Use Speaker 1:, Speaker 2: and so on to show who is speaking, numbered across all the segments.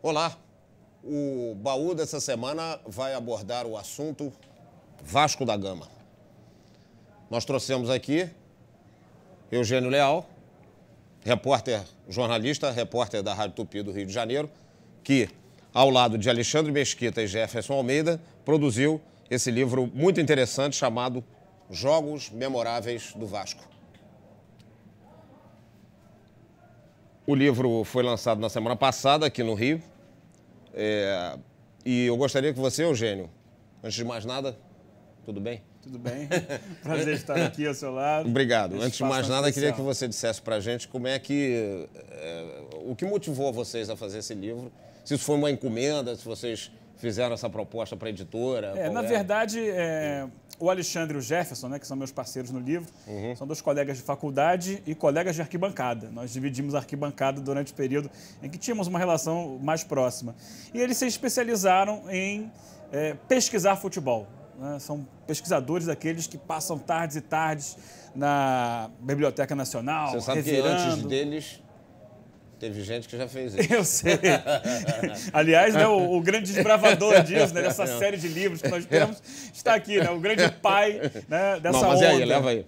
Speaker 1: Olá, o baú dessa semana vai abordar o assunto Vasco da Gama. Nós trouxemos aqui Eugênio Leal, jornalista, repórter da Rádio Tupi do Rio de Janeiro, que, ao lado de Alexandre Mesquita e Jefferson Almeida, produziu esse livro muito interessante chamado Jogos Memoráveis do Vasco. O livro foi lançado na semana passada aqui no Rio. E eu gostaria que você, Eugênio, antes de mais nada, tudo bem?
Speaker 2: Tudo bem. Prazer estar aqui ao seu lado.
Speaker 1: Obrigado. Antes de mais nada, queria que você dissesse pra gente como é que... o que motivou vocês a fazer esse livro? Se isso foi uma encomenda, se vocês fizeram essa proposta para a editora?
Speaker 2: Na verdade, o Alexandre e o Jefferson, né, que são meus parceiros no livro, são dois colegas de faculdade e colegas de arquibancada. Nós dividimos a arquibancada durante o período em que tínhamos uma relação mais próxima. E eles se especializaram em pesquisar futebol. Né? São pesquisadores daqueles que passam tardes e tardes na Biblioteca Nacional,
Speaker 1: Você sabe
Speaker 2: revirando.
Speaker 1: que antes deles... Teve gente que já fez isso.
Speaker 2: Eu sei. Aliás, né, o grande desbravador disso, né, dessa série de livros que nós temos, está aqui, né, o grande pai, né, dessa onda.
Speaker 1: Não, mas aí, leva aí.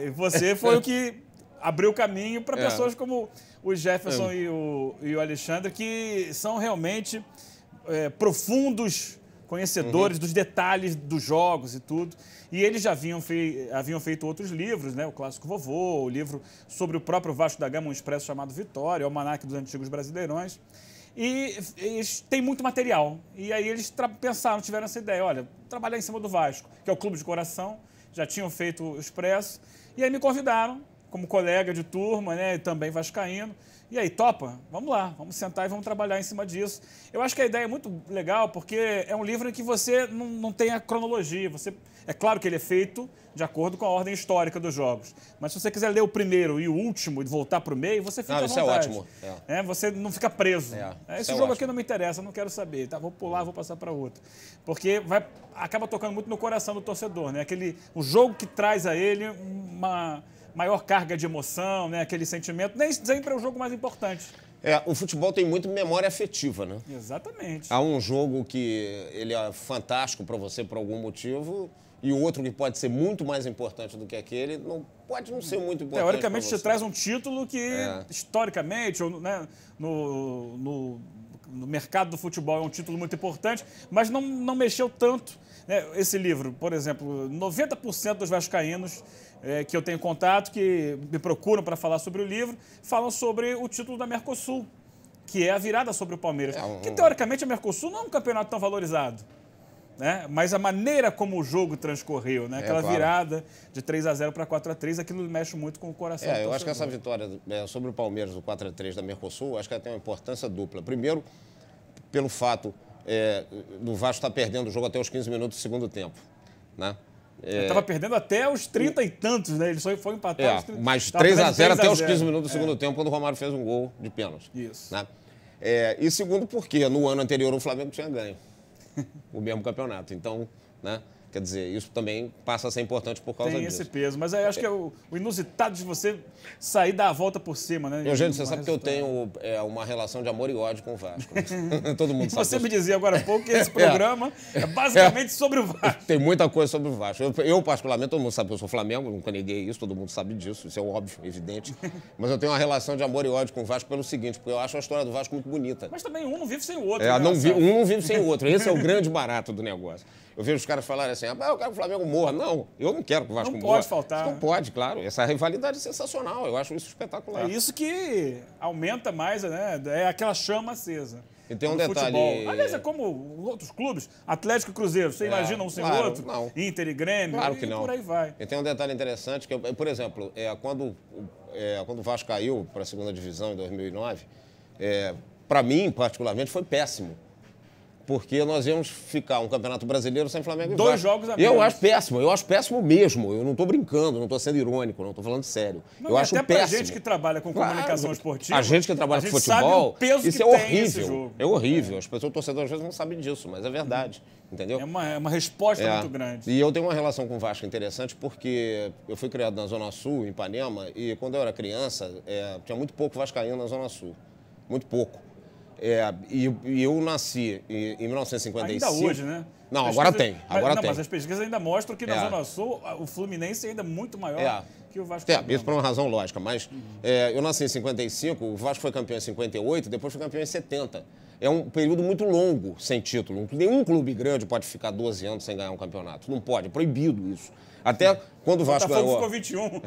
Speaker 2: E você foi o que abriu o caminho para pessoas como o Jefferson e o Alexandre, que são realmente profundos conhecedores dos detalhes dos jogos e tudo. E eles já haviam feito outros livros, né? O Clássico Vovô, o livro sobre o próprio Vasco da Gama, um expresso chamado Vitória, o Almanaque dos Antigos Brasileirões. E eles têm muito material. E aí eles pensaram, tiveram essa ideia, olha, trabalhar em cima do Vasco, que é o clube de coração, já tinham feito o expresso. E aí me convidaram, como colega de turma, né? E também vascaíno. E aí, topa? Vamos lá, vamos sentar e vamos trabalhar em cima disso. Eu acho que a ideia é muito legal, porque é um livro em que você não tem a cronologia. É claro que ele é feito de acordo com a ordem histórica dos jogos. Mas se você quiser ler o primeiro e o último e voltar para o meio, você fica à vontade.
Speaker 1: Isso é ótimo.
Speaker 2: Você não fica preso. Esse jogo aqui não me interessa, não quero saber. Tá, vou pular, vou passar para outro. Porque acaba tocando muito no coração do torcedor. Né? O jogo que traz a ele uma maior carga de emoção, né? Aquele sentimento, nem sempre é o jogo mais importante.
Speaker 1: O futebol tem muito memória afetiva, né?
Speaker 2: Exatamente.
Speaker 1: Há um jogo que ele é fantástico para você por algum motivo e o outro que pode ser muito mais importante do que aquele pode não ser muito importante.
Speaker 2: Teoricamente, te traz um título que, historicamente, ou, né, no mercado do futebol é um título muito importante, mas não mexeu tanto. Né? Esse livro, por exemplo, 90% dos vascaínos que eu tenho contato, que me procuram para falar sobre o livro, falam sobre o título da Mercosul, que é a virada sobre o Palmeiras. Que, teoricamente, a Mercosul não é um campeonato tão valorizado. Né? Mas a maneira como o jogo transcorreu, né? Aquela virada de 3-0 para 4-3, aquilo mexe muito com o coração do torcedor.
Speaker 1: Eu acho que essa vitória sobre o Palmeiras, o 4-3 da Mercosul, acho que ela tem uma importância dupla. Primeiro, pelo fato do Vasco estar perdendo o jogo até os 15 minutos do segundo tempo. Né?
Speaker 2: Estava perdendo até os 30 e tantos, né? Ele só foi empatar.
Speaker 1: Mas 3-0 até os 15 minutos do segundo tempo, quando o Romário fez um gol de pênalti.
Speaker 2: Isso.
Speaker 1: Né? E segundo, porque no ano anterior o Flamengo tinha ganho o mesmo campeonato. Então, né? Quer dizer, isso também passa a ser importante por causa disso.
Speaker 2: Tem esse peso, mas aí acho que é o inusitado de você sair da volta por cima, né?
Speaker 1: Eugênio, você sabe que eu tenho uma relação de amor e ódio com o Vasco. Todo mundo sabe.
Speaker 2: Você me dizia agora há pouco que esse programa é basicamente sobre o Vasco.
Speaker 1: Tem muita coisa sobre o Vasco. Eu, particularmente, todo mundo sabe que eu sou Flamengo, nunca neguei isso, todo mundo sabe disso, isso é óbvio, evidente. Mas eu tenho uma relação de amor e ódio com o Vasco pelo seguinte, porque eu acho a história do Vasco muito bonita.
Speaker 2: Mas também um não vive sem o outro.
Speaker 1: Um não vive sem o outro. Esse é o grande barato do negócio. Eu vejo os caras falarem assim, eu quero que o Flamengo morra. Não, eu não quero que o Vasco morra.
Speaker 2: Não pode faltar.
Speaker 1: Isso não pode, claro. Essa rivalidade é sensacional. Eu acho isso espetacular.
Speaker 2: É isso que aumenta mais, né? É aquela chama acesa.
Speaker 1: E tem um detalhe...
Speaker 2: Futebol. Aliás, é como outros clubes, Atlético e Cruzeiro. Você imagina um sem o outro?
Speaker 1: Não.
Speaker 2: Inter e Grêmio?
Speaker 1: Claro que não.
Speaker 2: Por aí vai.
Speaker 1: E tem um detalhe interessante, que, por exemplo, quando o Vasco caiu para a segunda divisão em 2009, para mim, particularmente, foi péssimo. Porque nós íamos ficar um campeonato brasileiro sem Flamengo e Vasco.
Speaker 2: 2 jogos a menos.
Speaker 1: Eu acho péssimo mesmo. Eu não estou brincando, não estou sendo irônico, não estou falando sério.
Speaker 2: Não,
Speaker 1: eu acho
Speaker 2: até
Speaker 1: péssimo.
Speaker 2: Pra gente que trabalha com comunicação esportiva,
Speaker 1: a gente que trabalha com futebol,
Speaker 2: sabe o peso
Speaker 1: isso
Speaker 2: que
Speaker 1: é
Speaker 2: tem
Speaker 1: horrível.
Speaker 2: esse jogo.
Speaker 1: É horrível. As pessoas, torcedores, às vezes não sabem disso, mas é verdade. Entendeu?
Speaker 2: É uma resposta muito grande.
Speaker 1: E eu tenho uma relação com o Vasco interessante porque eu fui criado na Zona Sul, em Ipanema, e quando eu era criança, tinha muito pouco vascaíno na Zona Sul. Muito pouco. E eu nasci em 1955.
Speaker 2: Ainda hoje, né?
Speaker 1: Não, agora tem.
Speaker 2: Mas as pesquisas ainda mostram que na Zona Sul o Fluminense é ainda muito maior que o Vasco.
Speaker 1: Isso por uma razão lógica, mas eu nasci em 55, o Vasco foi campeão em 58, depois foi campeão em 70. É um período muito longo sem título. Nenhum clube grande pode ficar 12 anos sem ganhar um campeonato. Não pode, é proibido isso. Até quando o Vasco ganhou...
Speaker 2: ficou 21.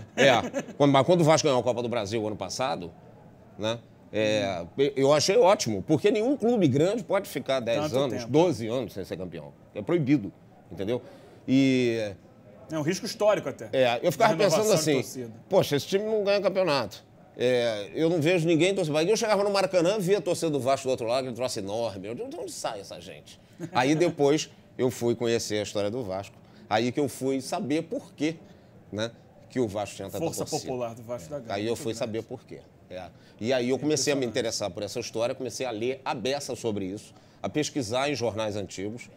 Speaker 1: Quando o Vasco ganhou a Copa do Brasil ano passado, né? Eu achei ótimo, porque nenhum clube grande pode ficar 10 anos, 12 anos sem ser campeão. É proibido, entendeu? E...
Speaker 2: É um risco histórico até.
Speaker 1: Eu ficava pensando assim, poxa, esse time não ganha campeonato. Eu não vejo ninguém torcer. Aí eu chegava no Maracanã, via a torcida do Vasco do outro lado, aquele troço enorme. De onde sai essa gente? Aí depois eu fui conhecer a história do Vasco. Aí que eu fui saber por quê, né? Que o Vasco tinha tanta torcida.
Speaker 2: Força popular do Vasco da Gama.
Speaker 1: Aí eu fui saber por quê. E aí eu comecei a me interessar por essa história, comecei a ler a beça sobre isso, a pesquisar em jornais antigos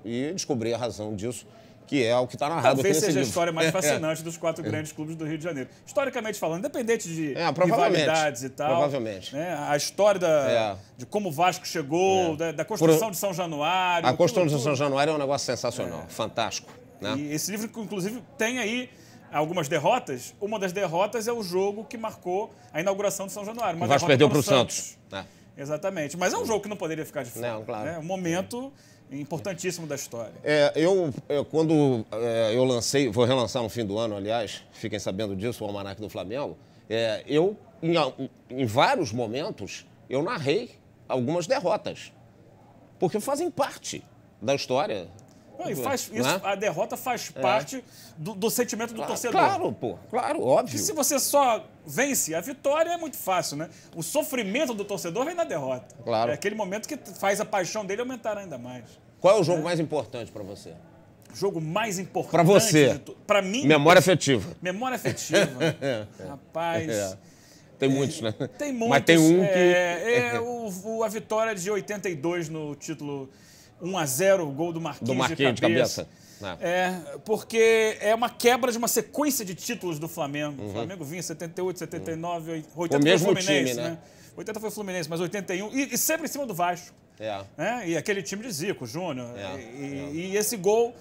Speaker 1: e descobri a razão disso, que é o que está narrado aqui nesse livro.
Speaker 2: Talvez seja a história mais fascinante dos 4 grandes clubes do Rio de Janeiro. Historicamente falando, independente de rivalidades e tal.
Speaker 1: Provavelmente.
Speaker 2: Né? A história de como o Vasco chegou, da construção de São Januário.
Speaker 1: A construção de São Januário é um negócio sensacional, fantástico. Né?
Speaker 2: E esse livro, inclusive, tem aí algumas derrotas. Uma das derrotas é o jogo que marcou a inauguração de São Januário.
Speaker 1: O Vasco perdeu para o Santos.
Speaker 2: Exatamente. Mas é um jogo que não poderia ficar de fora.
Speaker 1: Não, claro.
Speaker 2: É um momento importantíssimo da história.
Speaker 1: Quando eu lancei, vou relançar no fim do ano, aliás, fiquem sabendo disso, o Almanaque do Flamengo, em vários momentos, eu narrei algumas derrotas. Porque fazem parte da história.
Speaker 2: Não, e faz isso, né? A derrota faz parte do sentimento do torcedor.
Speaker 1: Claro, óbvio.
Speaker 2: Porque se você só vence, a vitória é muito fácil, né? O sofrimento do torcedor vem na derrota.
Speaker 1: Claro.
Speaker 2: É aquele momento que faz a paixão dele aumentar ainda mais.
Speaker 1: Qual é o jogo mais importante para você?
Speaker 2: O jogo mais importante...
Speaker 1: Para você?
Speaker 2: Para mim...
Speaker 1: Memória afetiva.
Speaker 2: Memória afetiva. Rapaz...
Speaker 1: Tem muitos, né?
Speaker 2: Tem muitos.
Speaker 1: Mas tem um que...
Speaker 2: A vitória de 82 no título 1-0, o gol do Marquinhos de cabeça. Porque é uma quebra de uma sequência de títulos do Flamengo. O Flamengo vinha 78, 79, 80 foi o Fluminense, né? 80 foi o Fluminense, mas 81... E sempre em cima do Vasco. E aquele time de Zico, Júnior. E esse gol...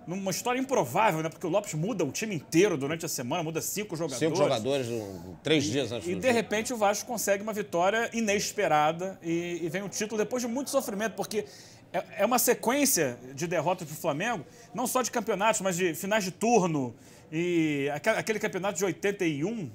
Speaker 2: Numa história improvável, né? Porque o Lopes muda o time inteiro durante a semana, muda 5 jogadores.
Speaker 1: 5 jogadores 3 dias antes do jogo.
Speaker 2: E, de repente, o Vasco consegue uma vitória inesperada e vem um título depois de muito sofrimento, porque é uma sequência de derrotas para o Flamengo, não só de campeonatos, mas de finais de turno. E aquele campeonato de 81,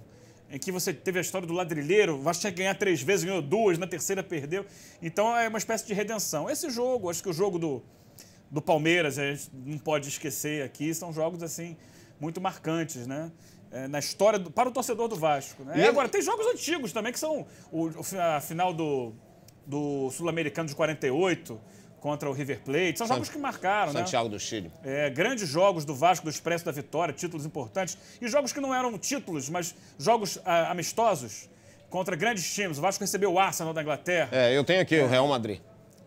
Speaker 2: em que você teve a história do ladrilheiro, o Vasco tinha que ganhar 3 vezes, ganhou 2, na terceira perdeu. Então, é uma espécie de redenção. Esse jogo, acho que o jogo do Palmeiras, a gente não pode esquecer aqui, são jogos assim muito marcantes, né? Na história, para o torcedor do Vasco. Né? E agora, tem jogos antigos também, que são a final do Sul-Americano de 48 contra o River Plate. São jogos que marcaram,
Speaker 1: Santiago do Chile.
Speaker 2: Grandes jogos do Vasco, do Expresso da Vitória, títulos importantes. E jogos que não eram títulos, mas jogos amistosos contra grandes times. O Vasco recebeu o Arsenal da Inglaterra.
Speaker 1: Eu tenho aqui o Real Madrid.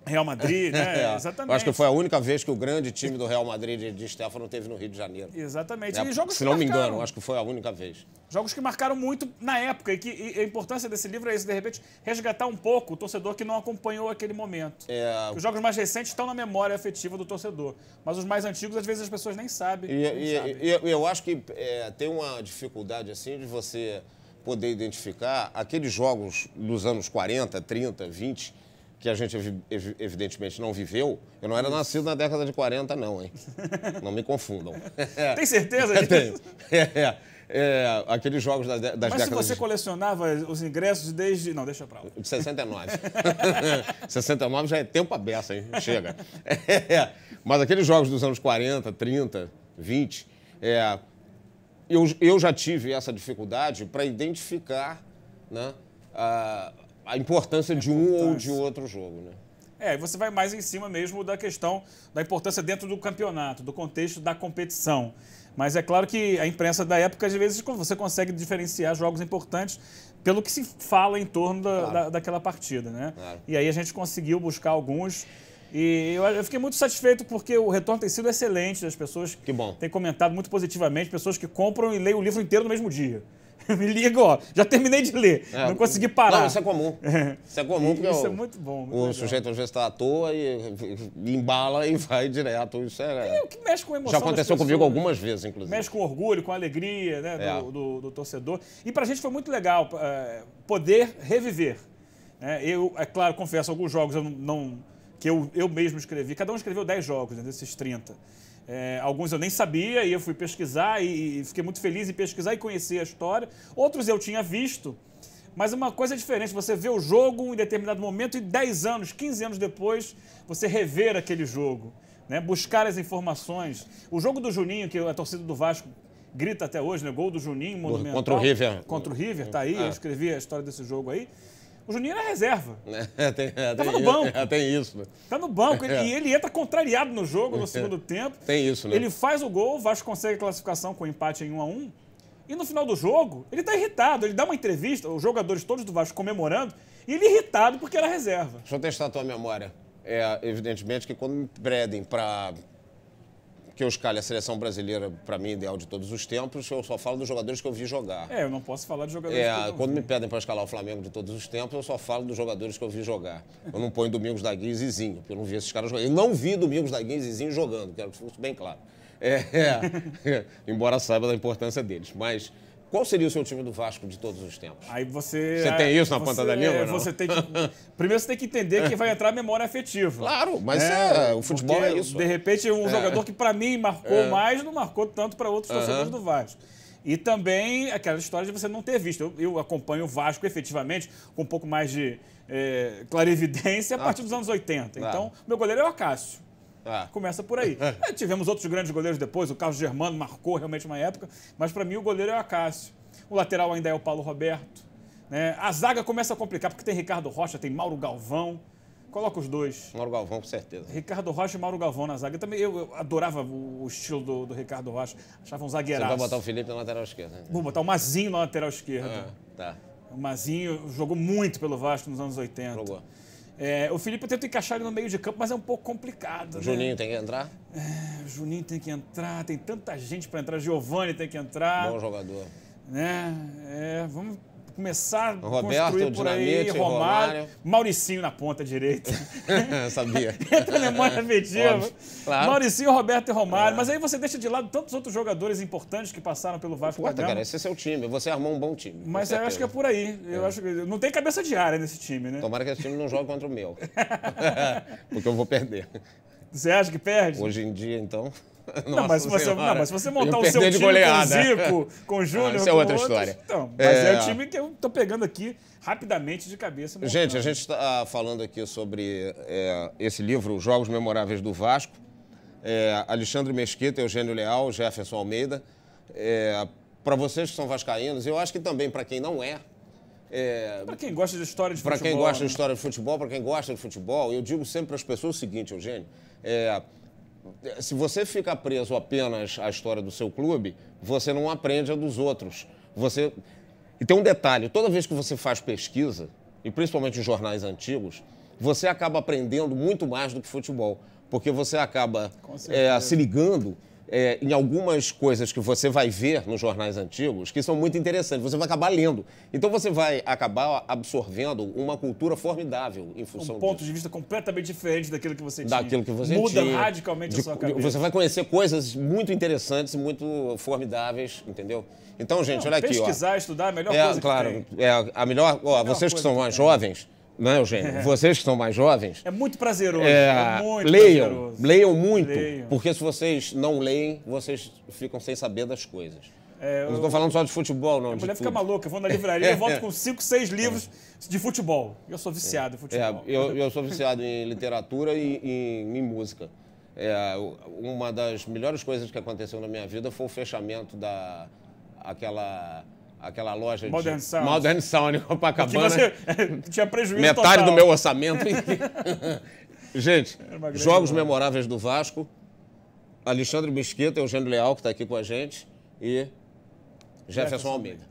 Speaker 2: Real Madrid, né? Exatamente.
Speaker 1: Eu acho que foi a única vez que o grande time do Real Madrid de Stefano teve no Rio de Janeiro.
Speaker 2: Exatamente. E jogos
Speaker 1: se não me engano, acho que foi a única vez.
Speaker 2: Jogos que marcaram muito na época e a importância desse livro é isso, de repente, resgatar um pouco o torcedor que não acompanhou aquele momento. Os jogos mais recentes estão na memória afetiva do torcedor, mas os mais antigos, às vezes, as pessoas nem sabem.
Speaker 1: Eu acho que tem uma dificuldade, assim, de você poder identificar aqueles jogos dos anos 40, 30, 20... que a gente, evidentemente, não viveu. Eu não era nascido na década de 40, não, hein? Não me confundam.
Speaker 2: Tem certeza disso?
Speaker 1: Tenho. Aqueles jogos das décadas...
Speaker 2: Mas se você colecionava os ingressos desde... Não, deixa pra lá.
Speaker 1: De 69. 69 já é tempo a beça, hein? Chega. Mas aqueles jogos dos anos 40, 30, 20... eu já tive essa dificuldade para identificar, né, a importância de um ou de outro jogo, né?
Speaker 2: Você vai mais em cima mesmo da questão da importância dentro do campeonato, do contexto da competição. Mas é claro que a imprensa da época, às vezes, você consegue diferenciar jogos importantes pelo que se fala em torno daquela partida, né?
Speaker 1: Claro.
Speaker 2: E aí a gente conseguiu buscar alguns. E eu fiquei muito satisfeito porque o retorno tem sido excelente. As pessoas têm comentado muito positivamente, pessoas que compram e leem o livro inteiro no mesmo dia. Me liga, ó. Já terminei de ler. Não consegui parar.
Speaker 1: Não, isso é comum. Isso é comum porque
Speaker 2: isso é muito bom. Muito
Speaker 1: o sujeito às vezes está à toa e embala e vai direto. Isso é
Speaker 2: o que mexe com a emoção.
Speaker 1: Já aconteceu comigo algumas vezes, inclusive.
Speaker 2: Mexe com orgulho, com a alegria, né, do torcedor. E pra gente foi muito legal poder reviver. Eu, é claro, confesso, alguns jogos que eu mesmo escrevi. Cada um escreveu 10 jogos, né, desses 30. Alguns eu nem sabia e eu fui pesquisar e fiquei muito feliz em pesquisar e conhecer a história. Outros eu tinha visto, mas uma coisa é diferente, você vê o jogo em determinado momento e 10 anos, 15 anos depois, você rever aquele jogo, né? Buscar as informações. O jogo do Juninho, que a torcida do Vasco grita até hoje, né? Gol do Juninho, monumental.
Speaker 1: Contra o River.
Speaker 2: Contra o River, tá aí, eu escrevi a história desse jogo aí. O Juninho era reserva.
Speaker 1: Tava
Speaker 2: no banco.
Speaker 1: Tem isso, né?
Speaker 2: Tá no banco. E ele entra contrariado no jogo no segundo tempo.
Speaker 1: Tem isso, né?
Speaker 2: Ele faz o gol, o Vasco consegue a classificação com empate em 1-1. E no final do jogo, ele tá irritado. Ele dá uma entrevista, os jogadores todos do Vasco comemorando, e ele irritado porque era reserva.
Speaker 1: Deixa eu testar a tua memória. Evidentemente que quando me pedem para que eu escalhe a seleção brasileira, para mim, ideal de todos os tempos, eu só falo dos jogadores que eu vi jogar.
Speaker 2: Eu não posso falar de jogadores que eu
Speaker 1: quando me pedem para escalar o Flamengo de todos os tempos, eu só falo dos jogadores que eu vi jogar. Eu não ponho Domingos da Guia e Zizinho, porque eu não vi esses caras jogando. Eu não vi Domingos da Guia e Zizinho jogando, quero que fosse bem claro. Embora saiba da importância deles. Mas qual seria o seu time do Vasco de todos os tempos?
Speaker 2: Aí você
Speaker 1: tem isso na ponta da língua, não?
Speaker 2: Você tem que, primeiro você tem que entender que vai entrar a memória afetiva.
Speaker 1: Claro, mas o futebol é isso.
Speaker 2: De repente, um jogador que para mim marcou mais, não marcou tanto para outros torcedores do Vasco. E também aquela história de você não ter visto. Eu acompanho o Vasco efetivamente com um pouco mais de clarividência a partir dos anos 80. Então, meu goleiro é o Acácio. Começa por aí. Tivemos outros grandes goleiros depois, o Carlos Germano marcou realmente uma época, mas para mim o goleiro é o Acácio. O lateral ainda é o Paulo Roberto. Né? A zaga começa a complicar, porque tem Ricardo Rocha, tem Mauro Galvão. Coloca os dois.
Speaker 1: Mauro Galvão, com certeza.
Speaker 2: Ricardo Rocha e Mauro Galvão na zaga. Também eu adorava o estilo do Ricardo Rocha. Achava um zagueiraço.
Speaker 1: Você vai botar o Felipe na lateral esquerda. Né?
Speaker 2: Vou botar o Mazinho na lateral esquerda.
Speaker 1: Tá.
Speaker 2: O Mazinho jogou muito pelo Vasco nos anos 80.
Speaker 1: Jogou.
Speaker 2: O Felipe eu tento encaixar ele no meio de campo, mas é um pouco complicado.
Speaker 1: O Juninho tem que entrar?
Speaker 2: O Juninho tem que entrar, tem tanta gente para entrar. Giovani tem que entrar.
Speaker 1: Bom jogador.
Speaker 2: Vamos começar a
Speaker 1: Roberto,
Speaker 2: construir por aí. Romário. Mauricinho na ponta direita.
Speaker 1: Sabia.
Speaker 2: Entra na memória afetiva.
Speaker 1: Claro.
Speaker 2: Mauricinho, Roberto e Romário. Mas aí você deixa de lado tantos outros jogadores importantes que passaram pelo Vasco da Gama.
Speaker 1: Cara, esse é seu time. Você armou um bom time.
Speaker 2: Mas eu acho que é por aí. Eu acho que não tem cabeça de área nesse time, né?
Speaker 1: Tomara que esse time não jogue contra o meu. Porque eu vou perder.
Speaker 2: Você acha que perde?
Speaker 1: Hoje em dia, então...
Speaker 2: Mas se você montar o seu time com o Zico, com o Júnior,
Speaker 1: isso é outra história.
Speaker 2: Então, mas é o time que eu tô pegando aqui rapidamente de cabeça. Montando.
Speaker 1: Gente, a gente está falando aqui sobre esse livro, Jogos Memoráveis do Vasco. Alexandre Mesquita, Eugênio Leal, Jefferson Almeida. Para vocês que são vascaínos, eu acho que também para quem não é.
Speaker 2: Para quem gosta de história de futebol.
Speaker 1: Para quem gosta de história de futebol, para quem gosta de futebol, eu digo sempre para as pessoas o seguinte, Eugênio. Se você fica preso apenas à história do seu clube, você não aprende a dos outros. E tem um detalhe, toda vez que você faz pesquisa, e principalmente em jornais antigos, você acaba aprendendo muito mais do que futebol, porque você acaba se ligando em algumas coisas que você vai ver nos jornais antigos que são muito interessantes. Você vai acabar lendo. Então você vai acabar absorvendo uma cultura formidável em função disso.
Speaker 2: Um ponto de vista completamente diferente daquilo que você tinha.
Speaker 1: Daquilo que você
Speaker 2: Muda
Speaker 1: tinha.
Speaker 2: radicalmente a sua cabeça.
Speaker 1: Você vai conhecer coisas muito interessantes e muito formidáveis, entendeu? Então, gente, olha aqui.
Speaker 2: Pesquisar, estudar, a melhor coisa
Speaker 1: claro,
Speaker 2: que tem.
Speaker 1: A melhor... vocês que são mais jovens... Não, Eugênio? Vocês que são mais jovens...
Speaker 2: É muito prazeroso. Muito
Speaker 1: prazeroso. Leiam muito.
Speaker 2: Leiam.
Speaker 1: Porque se vocês não leem, vocês ficam sem saber das coisas. Eu não estou falando só de futebol, não.
Speaker 2: A mulher fica maluca. Eu vou na livraria e volto com 5, 6 livros de futebol. Eu sou viciado em futebol.
Speaker 1: Eu sou viciado em literatura e em música. Uma das melhores coisas que aconteceu na minha vida foi o fechamento aquela loja de Modern Sound em Copacabana.
Speaker 2: Você tinha prejuízo
Speaker 1: metade
Speaker 2: total.
Speaker 1: do meu orçamento. Gente, jogos memoráveis do Vasco. Alexandre Mesquita, Eugênio Leal, que está aqui com a gente, e Jefferson Almeida.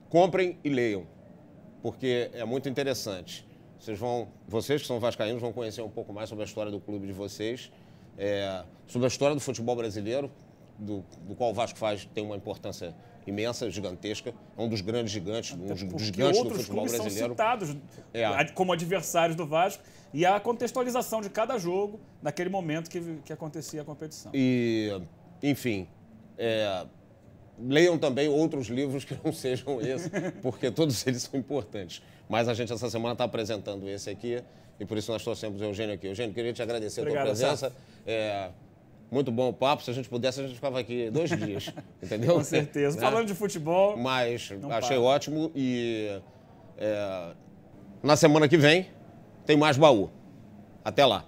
Speaker 1: Comprem e leiam, porque é muito interessante. Vocês que são vascaínos vão conhecer um pouco mais sobre a história do clube de vocês, sobre a história do futebol brasileiro, do qual o Vasco faz tem uma importância imensa, gigantesca. É um dos grandes gigantes, um dos gigantes do futebol brasileiro.
Speaker 2: São citados como adversários do Vasco e a contextualização de cada jogo naquele momento que acontecia a competição.
Speaker 1: E, enfim, leiam também outros livros que não sejam esse, porque todos eles são importantes. Mas a gente essa semana está apresentando esse aqui e por isso nós trouxemos o Eugênio aqui. Eugênio, queria te agradecer a tua presença. Muito bom o papo. Se a gente pudesse, a gente ficava aqui 2 dias, entendeu?
Speaker 2: Com certeza. Falando de futebol...
Speaker 1: Mas achei ótimo e na semana que vem tem mais baú. Até lá.